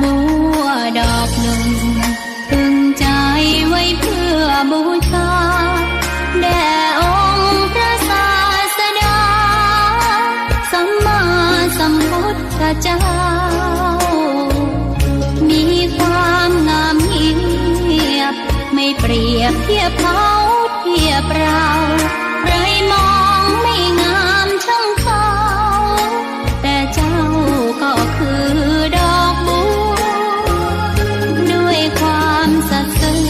บัวดอกหนึ่งพึงใจไว้เพื่อบูชาแด่องค์พระศาสดาสัมมาสัมพุทธเจ้ามีความงามเงียบไม่เปรียบเทียบเขาเทียบเราใครมองไม่งามช่างเขาแต่เจ้าก็คือดอกบัวด้วยความสัตย์ซื่อ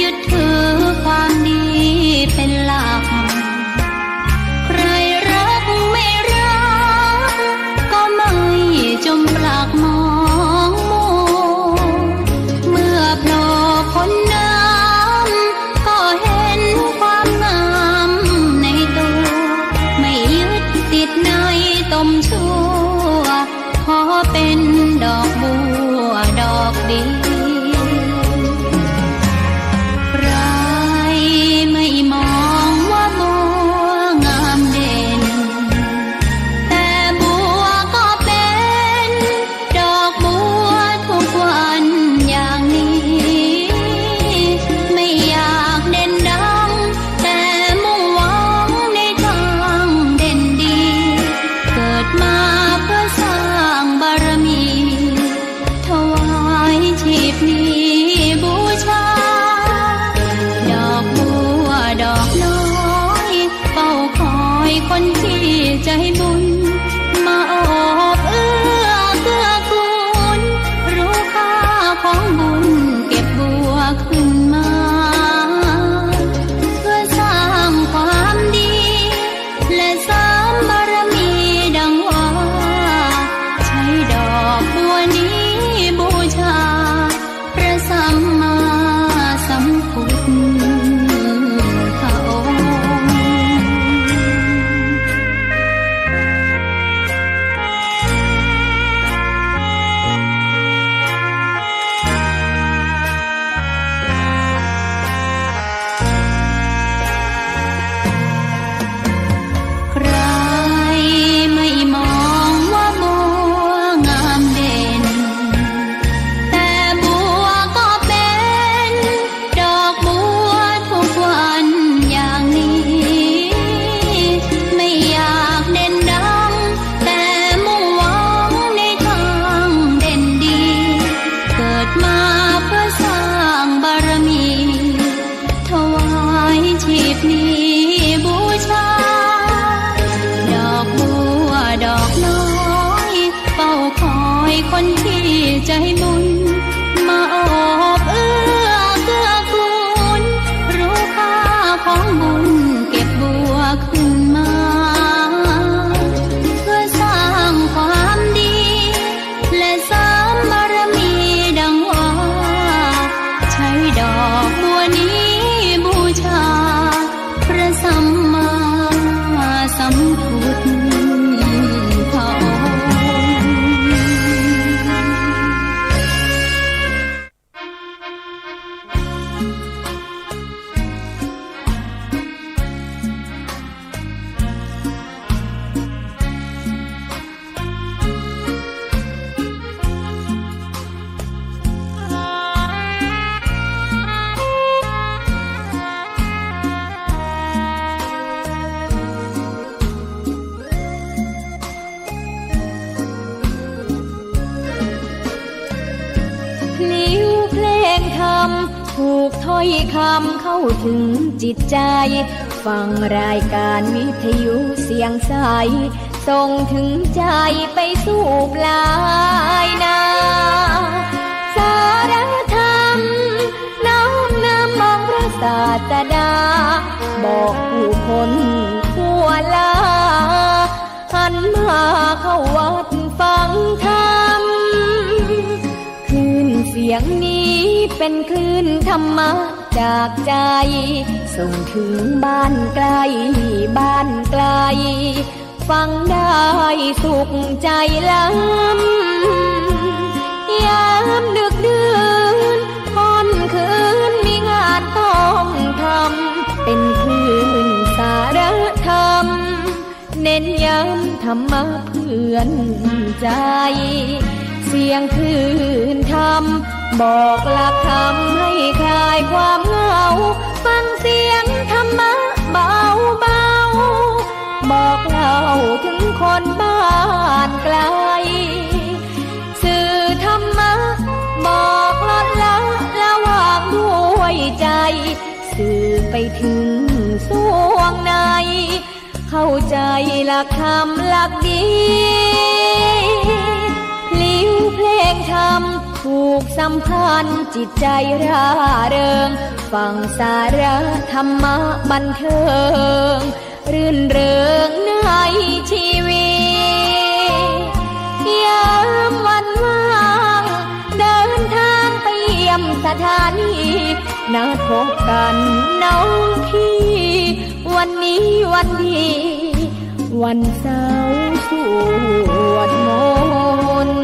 ยึดถือความดีเป็นหลักใครรักไม่รักก็ไม่จมปลักมองมัวเมื่อโผล่พ้นน้ำก็เห็นความงามในตัวไม่ยึดติดในตมชั่วขอเป็นดอกบัวดอกเดียวใครไม่มองว่าบัวงามเด่นแต่บัวก็เป็นดอกบัวทุกวันอย่างนี้ไม่อยากเด่นดังแต่มุ่งหวังในทางเด่นดีเกิดมาเพื่อสร้างบารมีถวายชีพนี้บูชาดอกบัวดอกน้อยเฝ้าคอยคนที่ใจบุญมาโอบเอื้อเกื้อกูลรู้ค่าของบุญเก็บบัวขึ้นมาเพื่อสร้างความดีและเสริมบารมีดังว่าใช้ดอกบัวนี้บูชาพระสัมมาสัมพุทธองค์ ใครไม่มองว่าบัวงามเด่นแต่บัวก็เป็นดอกบัวทุกวันอย่างนี้ไม่อยากเด่นดังแต่มุ่งหวังในทางเด่นดีเกิดมาเพื่อสร้างบารมีถวายชีพนี้บูชาดอกบัวดอกน้อยเฝ้าคอยคนที่ใจบุญมาโอบเอื้อเกื้อกูลรู้ค่าของบุญเก็บบัวขึ้นมาเพื่อสร้างความดีและเสริมบารมีดังว่าใช้ดอกบัวนี้บูชาพระสัมมาสัมพุทธองค์ ถูกถ้อยคำเข้าถึงจิตใจฟังรายการวิทยุเสียงใสส่งถึงใจไปสู่ปลายนาสารธรรมน้อมนำมองพระศาสดาบอกผู้คนทั่วลาหันมาเข้าวัดฟังธรรมคลื่นเสียงนี้เป็นคลื่นธรรมะจากใจส่งถึงบ้านไกลบ้านไกลฟังได้สุขใจล้ำยามดึกดื่นค่ำคืนมีงานต้องทำเป็นคลื่นสารธรรมเน้นย้ำธรรมะเพื่อนใจ เสียงคลื่นธรรมบอกหลักธรรมให้คลายความเหงาฟังเสียงธรรมะเบาเบาบอกเล่าถึงคนบ้านไกลสื่อธรรมะบอกลดละละวางด้วยใจสื่อไปถึงสวงในเข้าใจหลักธรรมหลักดีลิ้วเพลงธรรมผูกสัมพันธ์จิตใจร่าเริงฟังสาระธรรมะบันเทิงรื่นเริงในชีวิตยามวันว่างเดินทางไปเยี่ยมสถานีนัดพบกันน้องพี่วันนี้วันดีวันเสาร์สวดมนต์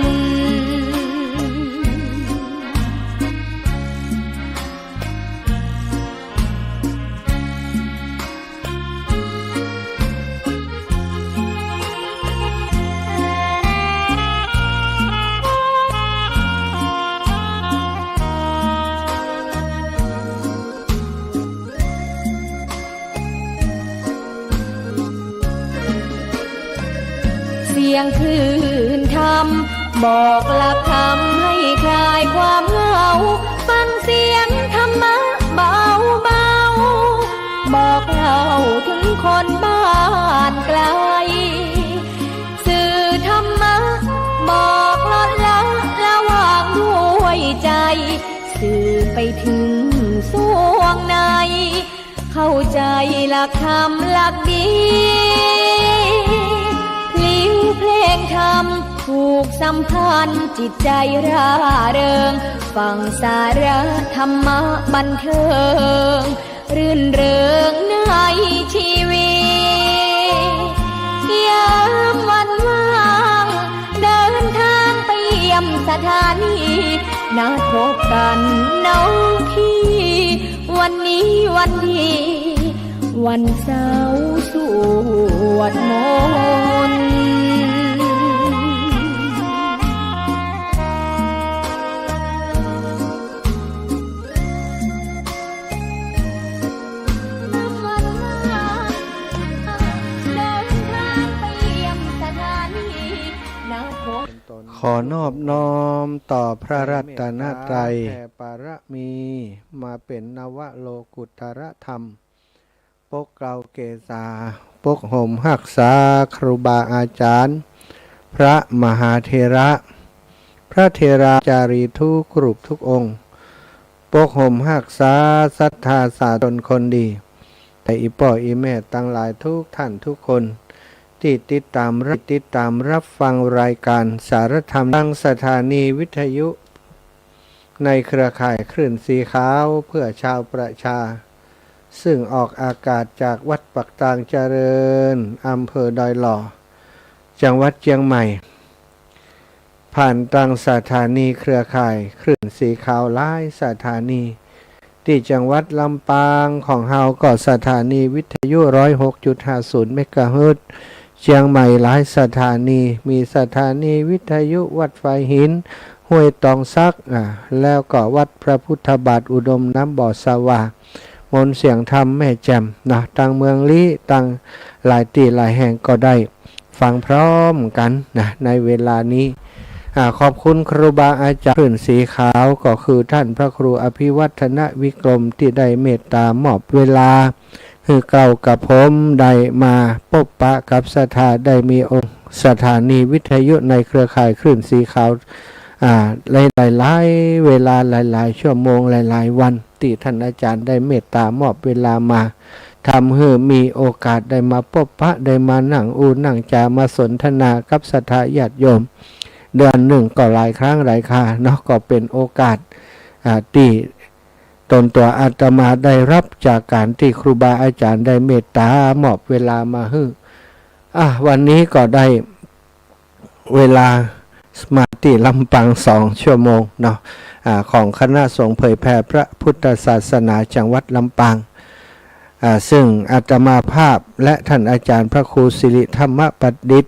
เสียงคลื่นธรรมบอกหลักธรรมให้คลายความเหงาฟังเสียงธรรมะเบาเบาบอกเล่าถึงคนบ้านไกลสื่อธรรมะบอกลดละละวางด้วยใจสื่อไปถึงสวงในเข้าใจหลักธรรมหลักดีลิ้วเพลงธรรมผูกสัมพันธ์จิตใจร่าเริงฟังสาระธรรมะบันเทิงรื่นเริงในชีวิตยามวันว่างเดินทางไปเยี่ยมสถานีนัดพบกันน้องพี่วันนี้วันดีวันเสาร์สวดมนต์ขอนอบน้อมต่อพระรัตนตรัยแผ่ปารมีมาเป็นนวโลกุตรธรรมปกเกลาเกษาปกห่มหักษาครูบาอาจารย์พระมหาเถระพระเถราจารีทุกรูปทุกองค์ปกห่มหักษาศรัทธาสาธารคนดีแต่อีป่ออีแม่ตั้งหลายทุกท่านทุกคนที่ติดตามรับฟังรายการสารธรรมทางสถานีวิทยุในเครือข่ายคลื่นสีขาวเพื่อชาวประชาซึ่งออกอากาศจากวัดปักตางเจริญอำเภอดอยหล่อจังหวัดเชียงใหม่ผ่านทางสถานีเครือข่ายคลื่นสีขาวหลายสถานีที่จังหวัดลำปางของเฮาก็สถานีวิทยุ 106.50 เมกะเฮิรตซ์เชียงใหม่หลายสถานีมีสถานีวิทยุวัดไฟหินห้วยตองซักแล้วก็วัดพระพุทธบาทอุดมน้ำบ่อสวามนเสียงธรรมแม่แจ่มนะต่างเมืองลี้ต่างหลายที่หลายแห่งก็ได้ฟังพร้อมกันนะในเวลานี้ขอบคุณครูบาอาจารย์พื้นสีขาวก็คือท่านพระครูอภิวัฒนวิกรมที่ได้เมตตามอบเวลาคือเก่ากับผมได้มาพบปะกับได้มีองค์สถานีวิทยุในเครือข่ายคลื่นสีขาวหลายเวลาหลายชั่วโมงหลายวันที่ท่านอาจารย์ได้เมตตามอบเวลามาทำให้มีโอกาสได้มาพบปะได้มานั่งนั่งจามาสนทนากับศรัทธาญาติโยมเดือนหนึ่งก็หลายครั้งหลายคราเนาะก็เป็นโอกาสที่ตนตัวอาตมาได้รับจากการที่ครูบาอาจารย์ได้เมตตามอบเวลามาให้วันนี้ก็ได้เวลามาที่ลำปาง2 ชั่วโมงเนาะของคณะสงฆ์เผยแผ่พระพุทธศาสนาจังหวัดลำปางซึ่งอาตมาภาพและท่านอาจารย์พระครูสิริธรรมปัตติ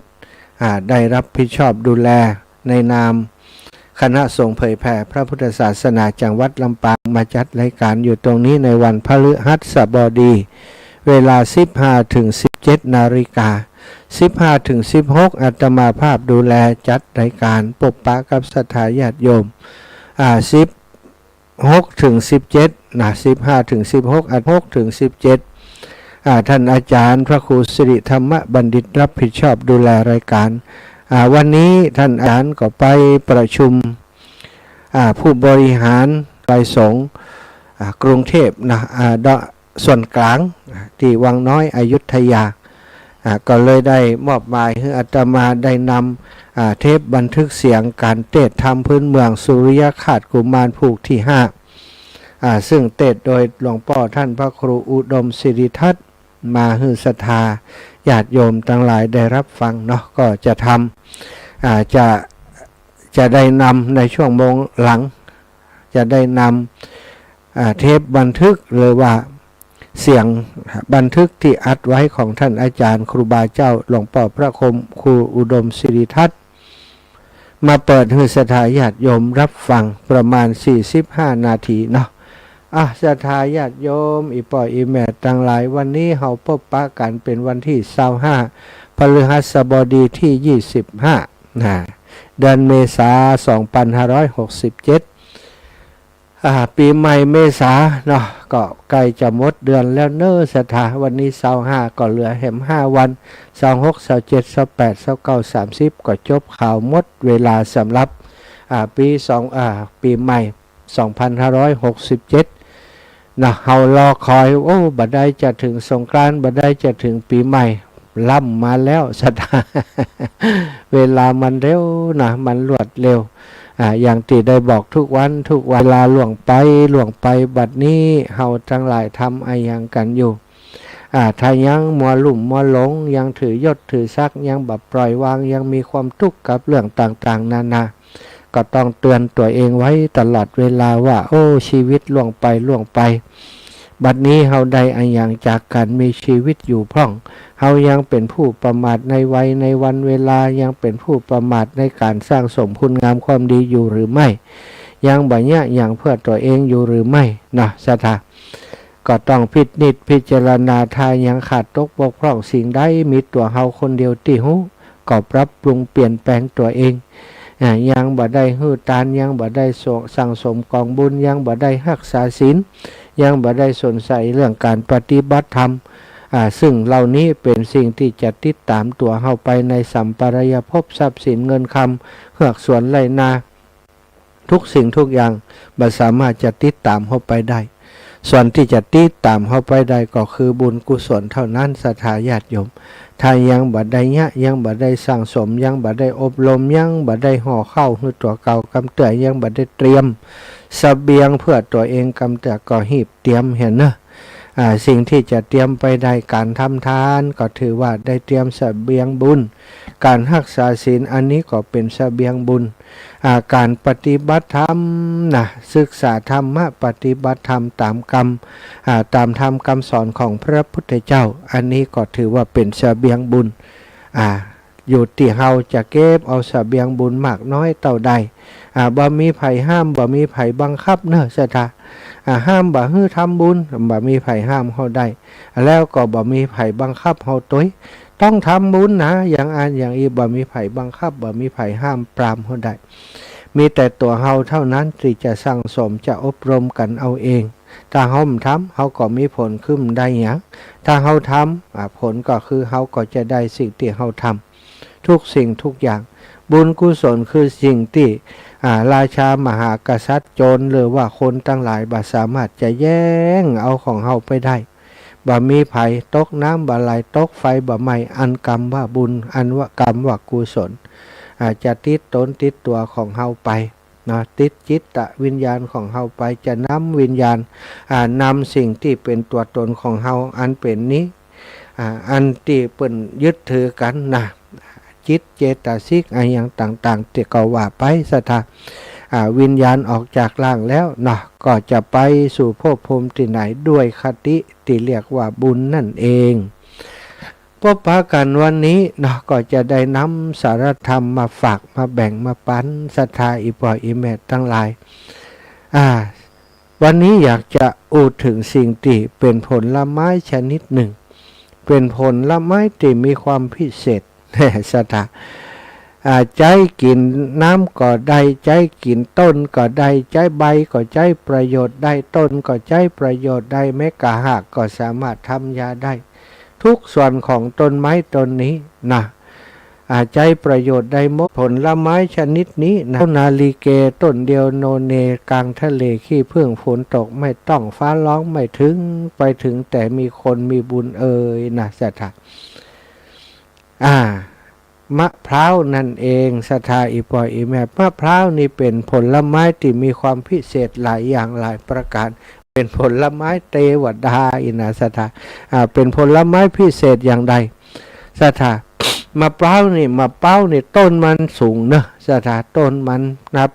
ได้รับผิดชอบดูแลในนาม คณะสงฆ์เผยแผ่พระพุทธศาสนาจังหวัดลำปางมาจัดรายการอยู่ตรงนี้ในวันพฤหัสบดีเวลา 15-17 นาฬิกา 15-16 อาตมาภาพดูแลจัดรายการปกปะกับศรัทธาญาติโยม16-17 15-16 6-17 ท่านอาจารย์พระครูสิริธรรมบัณฑิตรับผิดชอบดูแลรายการวันนี้ท่านอาจารย์ก็ไปประชุมผู้บริหารรายสงฆ์กรุงเทพนะส่วนกลางที่วังน้อยอยุธยาก็เลยได้มอบหมายให้อาตมาได้นำเทปบันทึกเสียงการเทศธรรมพื้นเมืองสุริยคราชกุมารผูกที่5ซึ่งเทศโดยหลวงพ่อท่านพระครูอุดมศิริทัตน์มาฮือศรัทธาญาติโยมทั้งหลายได้รับฟังเนาะก็จะทำจะได้นำในช่วงโมงหลังจะได้นำเทปบันทึกหรือว่าเสียงบันทึกที่อัดไว้ของท่านอาจารย์ครูบาเจ้าหลวงพ่อพระคมครูอุดมศิริทัตน์มาเปิดให้ศรัทธาญาติโยมรับฟังประมาณ45นาทีเนาะศรัทธาญาติโยมอีป่ออีแม่ทั้งหลายวันนี้เฮาพบปะกันเป็นวันที่25พฤหัสบดีที่25เดือนเมษายน2567ปีใหม่เมษาเนาะก็ใกล้จะหมดเดือนแล้วเน้อศรัทธาวันนี้25ก็เหลือแหม5วัน26 27 28 29 30ก็จบข่าวหมดเวลาสำหรับปีใหม่2567นะเฮารอคอยบัดใดจะถึงสงกรานต์บัดใดจะถึงปีใหม่ล่ำมาแล้วศรัทธา เวลามันเร็วนะมันรวดเร็วอย่างที่ได้บอกทุกวันเวลาล่วงไปบัดนี้เฮาทั้งหลายทำอะไรอย่างกันอยู่ถ้ายังมัวลุ่มมัวหลงยังถือยศถือศักดิ์ยังแบบปล่อยวางยังมีความทุกข์กับเรื่องต่างๆนานาก็ต้องเตือนตัวเองไว้ตลอดเวลาว่าชีวิตล่วงไปบัดนี้เฮาได้อันอย่างจากการมีชีวิตอยู่พร่องเฮายังเป็นผู้ประมาทในวัยในวันเวลายังเป็นผู้ประมาทในการสร้างสมคุณงามความดีอยู่หรือไม่ยังบ่เนี่ยอย่างเพื่อตัวเองอยู่หรือไม่นะศรัทธาก็ต้องพิจารณาทายยังขาดตกบกพร่องสิ่งใดมีตัวเฮาคนเดียวที่หูก็ปรับปรุงเปลี่ยนแปลงตัวเองยังบ่ได้หื้อตานยังบ่ได้สั่งสมกองบุญยังบ่ได้รักษาศีลยังบ่ได้สนใจเรื่องการปฏิบัติธรรมซึ่งเหล่านี้เป็นสิ่งที่จะติดตามตัวเฮาไปในสัมปรายภพทรัพย์สินเงินคำเฮือกสวนไรนาทุกสิ่งทุกอย่างบ่สามารถจะติดตามเฮาไปได้ส่วนที่จะติดตามเฮาไปได้ก็คือบุญกุศลเท่านั้นศรัทธาญาติโยมถ้ายังบ่ได้ยังบ่ได้สร้างสมยังบ่ได้อบรมยังบ่ได้ห่อเข้าคือตัวเก่ากำเตื่อยยังบ่ได้เตรียมเสบียงเพื่อตัวเองกำเตื่อยก็หีบเตรียมเห็นนะสิ่งที่จะเตรียมไปได้การทำทานก็ถือว่าได้เตรียมเสบียงบุญการรักษาศีลอันนี้ก็เป็นเสบียงบุญการปฏิบัติธรรมศึกษาธรรมะปฏิบัติธรรมตามกรรมตามธรรมคำสอนของพระพุทธเจ้าอันนี้ก็ถือว่าเป็นเสบียงบุญอยู่ที่เฮาจะเก็บเอาเสบียงบุญมากน้อยเท่าใดบ่มีไผห้ามบ่มีไผบังคับเนอะศรัทธาห้ามบ่ฮื้อทำบุญบ่มีไผห้ามเฮาได้แล้วก็บ่มีไผบังคับเฮาต้อยต้องทำบุญนะอย่างอย่างอีบ่มีไผบังคับบ่มีไผห้ามปรามเฮาได้มีแต่ตัวเฮาเท่านั้นที่จะสั่งสมจะอบรมกันเอาเองถ้าเฮาทำเฮาก็มีผลขึ้นได้หยังถ้าเฮาทำผลก็คือเฮาก็จะได้สิ่งที่เฮาทำทุกสิ่งทุกอย่างบุญกุศลคือสิ่งที่ราชามหากษัตริย์โจรหรือว่าคนทั้งหลายบ่สามารถจะแย่งเอาของเฮาไปได้บ่มีไผตกน้ำบ่ไหลตกไฟบ่ไหม้อันกรรมว่าบุญอันว่ากรรมว่ากุศลจะติดตนติดตัวของเฮาไปติดจิตวิญญาณของเฮาไปจะนำวิญญาณนำสิ่งที่เป็นตัวตนของเฮาอันเป็นนี้อันที่เปิ้นยึดถือกันจิตเจตสิกอะไรอย่างต่างๆที่ก็ว่าไปศรัทธาวิญญาณออกจากร่างแล้วก็จะไปสู่ภพภูมิที่ไหนด้วยคติที่เรียกว่าบุญนั่นเอง พบปะกันวันนี้เนาะก็จะได้นำสารธรรมมาฝากมาแบ่งมาปันศรัทธาอีปออีแม่ทั้งหลายวันนี้อยากจะอูดถึงสิ่งที่เป็นผลไม้ชนิดหนึ่งเป็นผลไม้ที่มีความพิเศษศรัทธาใจกินน้ำก็ได้ใจกินต้นก็ได้ใจใบก็ใจประโยชน์ได้ต้นก็ใจประโยชน์ได้แม้กะหากก็สามารถทำยาได้ทุกส่วนของต้นไม้ต้นนี้นะใจประโยชน์ได้หมดผลไม้ชนิดนี้นะนาลีเกต้นเดียวโนเนกลางทะเลขี้ผึ้งฝนตกไม่ต้องฟ้าร้องไม่ถึงไปถึงแต่มีคนมีบุญนะศรัทธามะพร้าวนั่นเองศรัทธาอีปอยอีแม่มะพร้าวนี่เป็นผลไม้ที่มีความพิเศษหลายอย่างหลายประการเป็นผลไม้เทวดาอินะศรัทธาเป็นผลไม้พิเศษอย่างใดศรัทธามะพร้าวนี่ต้นมันสูงเนอะศรัทธาต้นมัน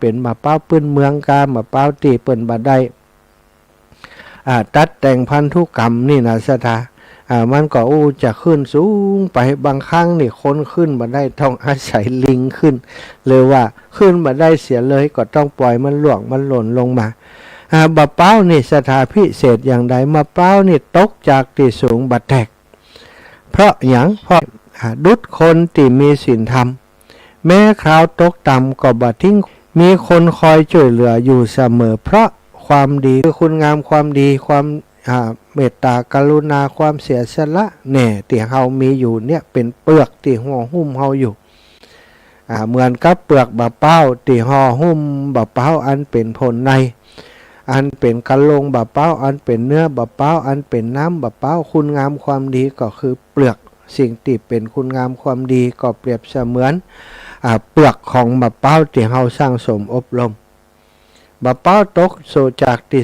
เป็นมะพร้าวพื้นเมืองกามะพร้าวตีเปิ้นบ่ได้ตัดแต่งพันธุกรรมนี่นะศรัทธามันก็จะขึ้นสูงไปบางครั้งนี่คนขึ้นมาได้ต้องอาศัยลิงขึ้นหรือว่าขึ้นมาได้เสียเลยก็ต้องปล่อยมันหลวงมันหล่นลงมามะพร้าวนี่สถาพิเศษอย่างใดมะพร้าวนี่ตกจากที่สูงบัดแตกเพราะอย่างเพราะดุจคนที่มีศีลธรรมแม้คราวตกต่ำก็บ่ทิ้งมีคนคอยช่วยเหลืออยู่เสมอเพราะความดีคือคุณงามความดีความเมตตากรุณาความเสียสละเนี่ยที่เฮามีอยู่เนี่ยเป็นเปลือกที่ห่อหุ้มเฮาอยู่เหมือนกับเปลือกบะเป้าที่ห่อหุ้มบะเป้าอันเป็นผลในอันเป็นกะลงบะเป้าอันเป็นเนื้อบะเป้าอันเป็นน้ำบะเป้าคุณงามความดีก็คือเปลือกสิ่งที่เป็นคุณงามความดีก็เปรียบเสมือนเปลือกของบะเป้าที่เฮาสร้างสมอบรมบะเป้าตกโซจากติ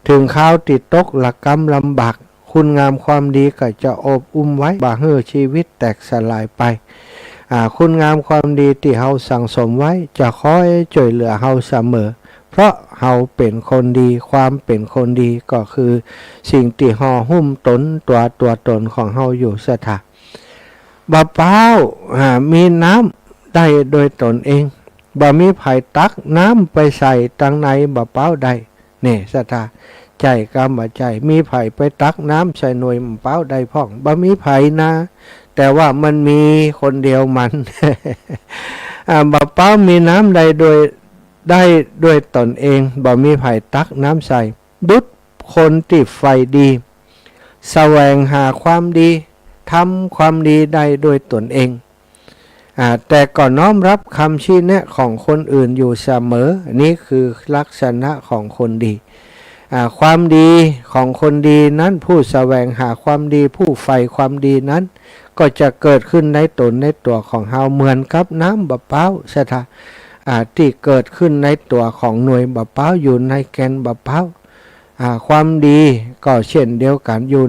ถึงข้าวติดตกหลักกรรมลำบากคุณงามความดีก็จะอบอุ้มไว้บ่ให้ชีวิตแตกสลายไปคุณงามความดีที่เฮาสั่งสมไว้จะคอยช่วยเหลือเฮาเสมอเพราะเฮาเป็นคนดีความเป็นคนดีก็คือสิ่งที่ห่อหุ้มตนตัวตนของเฮาอยู่ศรัทธาบะเป้ามีน้ำได้โดยตนเองบ่มีไผตักน้ำไปใส่ตังในบะเป้าได้เนี่ยศรัทธาใจกรรมใจมีไผ่ไปตักน้ำใส่หน่วยมะพร้าวได้พ่องบ่มีไผ่นะแต่ว่ามันมีคนเดียวมัน มะพร้าวมีน้ำได้ด้วยตนเองบ่มีไผ่ตักน้ำใส่ดุจคนที่ไฟดีแสวงหาความดีทำความดีได้ด้วยตนเองแต่ก็น้อมรับคำชี้แนะของคนอื่นอยู่เสมอนี่คือลักษณะของคนดีความดีของคนดีนั้นผู้แสวงหาความดีผู้ใฝ่ความดีนั้นก็จะเกิดขึ้นในตนในตัวของเฮาเหมือนกับน้ำบะเป้าศรัทธาที่เกิดขึ้นในตัวของหน่วยบะเป้าอยู่ในแกนบะเป้าความดีก็เช่นเดียวกันอยู่